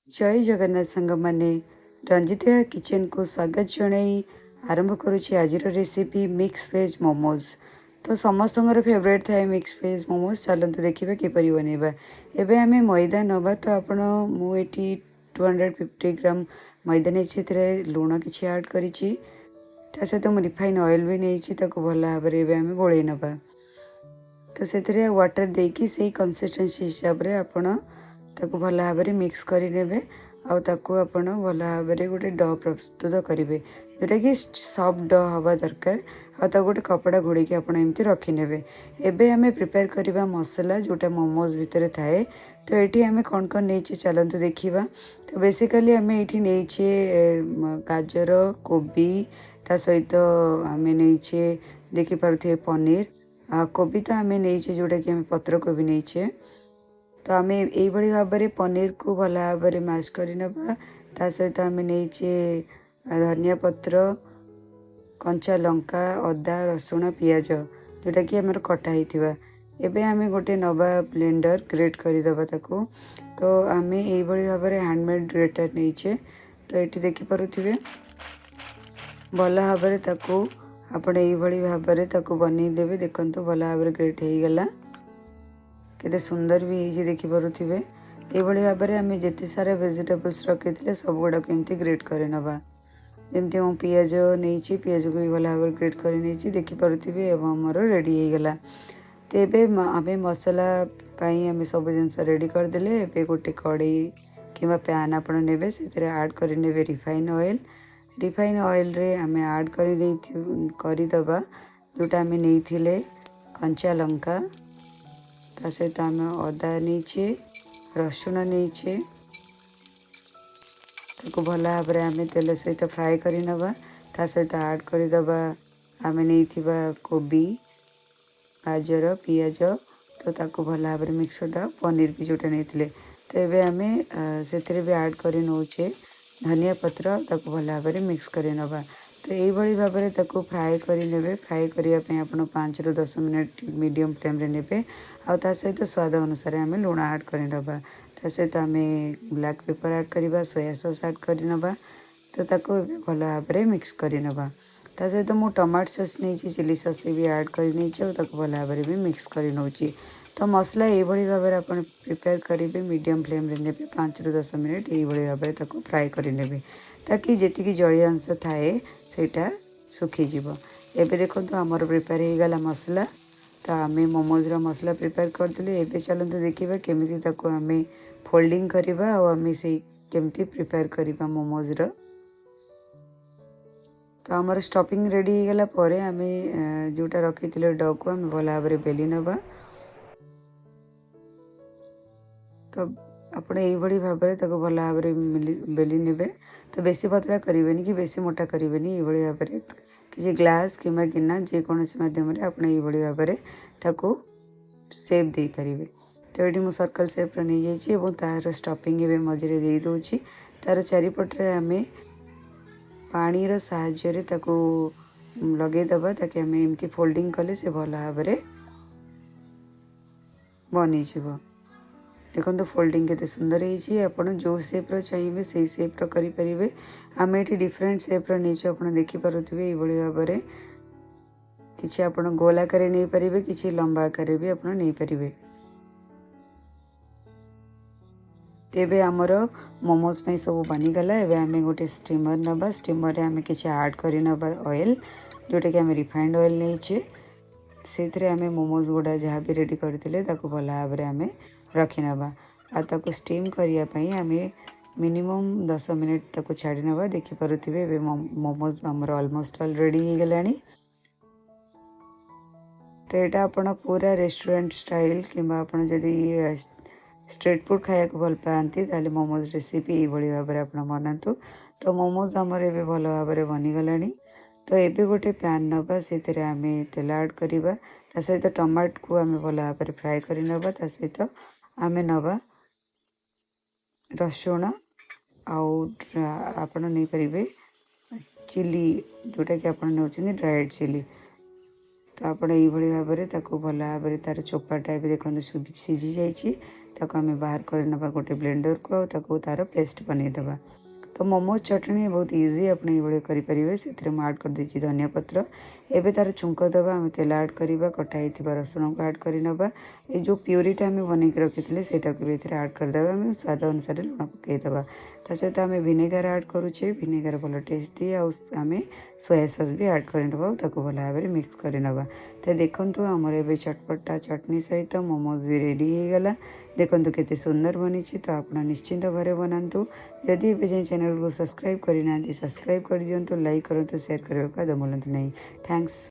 जय जगन्नाथ सांग मैंने रंजिता किचन को स्वागत जनाई आरंभ करुच्ची आज रेसिपी मिक्स वेज मोमोज। तो समस्त फेवरेट थाए मिक्स वेज मोमोज। चलते देखा किपर बनवा। एवं आम मैदा नवा तो आपण मुझे 250 ग्राम मैदा नहीं लुण कि आड कर सहित मुझे रिफाइन ऑयल भी नहीं भल भाव में गोल नवा। तो से वाटर देकी से कंसिस्टेंसी हिसाब से आपण ताको भल भाव में मिक्स करे आउ आपण भल भाव में गोटे ड प्रस्तुत करेंगे जोटा कि सफ्ट ड हवा दरकार। आ गोटे कपड़ा घोड़ी आपड़ एमती रखिने। एबे आम प्रिपेयर करवा मसला जोटा मोमोज भितर थाए। तो ये आम कौन कौन नहीं चलतु देखा। तो बेसिकली आम ये नहीं गाजर कोबी ता सहित आम नहीं देखिपे पनीर कोबी तो आम नहीं जोटा कि पत्र कोबी नहीं। तो आम यही भाव में पनीर को भल भाव में मैश करवा। सहित आम नहीं धनिया पत्र कंचा लंका अदा रसुण पियाज जोटा कि आम कटा होता। एबे आम गोटे नवा ब्लेंडर ग्रेट करदे ताको। तो आम यही भाव में हैंडमेड ग्रेटर नहीं। तो ये देखिपे भल भाव में आपण यही भाव में बनईदेवे। देखो भल भाव में ग्रेट हो गला केते सुंदर भी है देखिपे। ये भाव में आम जिते सारा वेजिटेबल्स रखी सब गुड़ा केमती ग्रेट कर नवा। जमती मु पियाज नहीं पियाज को भी भल भाव में ग्रेट कर नहीं देखिपे आमर रेडी हो गला। तो ये आम मसला आम सब जिनस रेडी करदे। एबे गोटे कड़े कि पैन आपड़ ने से आड कर रिफाइन ऑयल। रिफाइन ऑयल रे आम आड करदबा जोटा आम नहीं कंचा लंका ता सहित आम अदा नहीं रसुण नहीं भल भाव में आम तेल सहित फ्राए करनवा। ता सहित आड करदबा आम नहीं कोबी गाजर पियाज। तो ताको भल भाव में मिक्स करदे पनीर भी जोटा नहीं। तो ये आम से भी आड कर नौचे धनिया पत्र ताको भल भाव में मिक्स कर नवा। तो यही भाव में ताको फ्राए करे। फ्राए करने आप 5 ରୁ 10 मिनट मीडियम फ्लेम रे नेबे। आ सहित स्वाद अनुसार आम लुण आड करनवा। ता सहित आम ब्लैक पेपर आड करवा सोया सॉस आड करनवा। तो ताको भल भाव में मिक्स करनवा। ता सहित मु टमाटो सॉस नहीं चिली सॉस भी आड कर भल भाव में भी मिक्स कर नौची। तो मसला ये भाव में आप प्रिपेयर करेंगे मीडियम फ्लेम रे नेबे 5 ରୁ 10 मिनट ये भाव में ताको फ्राए करेंगे ताकि जी जलीय अंश थाए सेटा सुखीज। एबे देखो आमर प्रिपेयर हो गला मसला। तो आम मोमोज मसला प्रिपेयर करदे। एबे चलते देखा केमी आम फोल्डिंग करवा आम से केमती प्रिपेयर करवा मोमोज रो। तो आमर स्टफिंग रेडी हो गला परे आम जोटा रखी ड को आम भल भाव में बेली नवा। तो आपड़ यही भाव में भल भाव में बेली ने। तो बेसी पतला करेंगे कि बेसी मोटा करेंगे ये भाव में किसी ग्लास कि गिना जेकोसी मध्यम आप भाव में सेप दे पारे। तो ये मुझे सर्कल सेप नहीं जाइए तार स्टफिंग ए मझे दे दूची। तार चारिपटे आम पानी साहाय्य लगेदबा ताकि आम एमती फोल्डिंग कले से भल भाव में बनीज। देखो फोल्डिंग केते सुंदर है। जो सेप्र चाहिए से सेप्र करेंगे। आम ये डिफरेन्ट सेप्र नहीं आप देखिपे ये भाव में किसी आप गोल आकार नहीं पारे किसी लंबा आकार भी आप नहीं पारे। तेबे आमर मोमोज में सब बनीगला। एवं आम गोटे स्टीमर नवा। स्टीमर आम किसी आड कर ऑयल जोटा कि आम रिफाइंड ऑयल नहीं से आम मोमोज गुड़ा जहाँ भी रेडी करते भल भाव में आम रखिनवा। आ स्टीम करने आम मिनिमम 10 मिनट ताको छाड़ी नवा। देखिपे मोमोज आमर ऑलमोस्ट ऑल रेडी हो गला। तो यहाँ आपण पूरा रेस्टोरेंट स्टाइल कि जदि स्ट्रीट फूड खाया भल पाती ताले मोमोज रेसिपी ये भाव में आप बनातु। तो मोमोज आमर ए भल भाव में बनीगला। तो ये गोटे पैन नवा से आम तेल आड करवा। ता सहित टमाट को आम भल भाव में फ्राए करनवा। ता सहित आम नवा रसुण आप नहीं पारे चिली जोटा कि आप ड्राइड चिली तो आपण एइभଳି भाबरे ताको भल भाबरे तार चोपाटा भी देखंतु सिझी जाइछि। ताको आमे बाहर कर नबा गोटे ब्लेंडर को आ ताको तार पेस्ट बनै दबा। तो मोमोज चटनी बहुत इजी आपण एइभଳି करिपारिबे। सेथिरे म ऐड कर देछि धनिया पत्र। एबे तार छुंक दबा आमे तेल ऐड करिबा कटा हेतिबा रसुण को ऐड करि नबा। ए जो प्यूरीटा आमे बनै के रखिथिले सेटा को एथिरे ऐड कर दबा। आमे स्वाद अनुसार लुण पकै दबा। ता सहित आमे विनेगर ऐड करूछे। विनेगर भल टेस्ट दिए आ आमे सोया सॉस भी ऐड करि नबा ताको भल भाबरे मिक्स करि नबा। तो देखंतु हमर एबे चटपटा चटनी सहित मोमोज भी रेडी हो गला। देखंतु केते सुंदर बनिछि। तो आपण निश्चिंत घरे बनांतु। जदि एबे जे चैनल को सब्सक्राइब करि नांती सब्सक्राइब कर दियंतु, लाइक करंतु, शेयर करबा को दम भूलंतु नहीं। थैंक्स।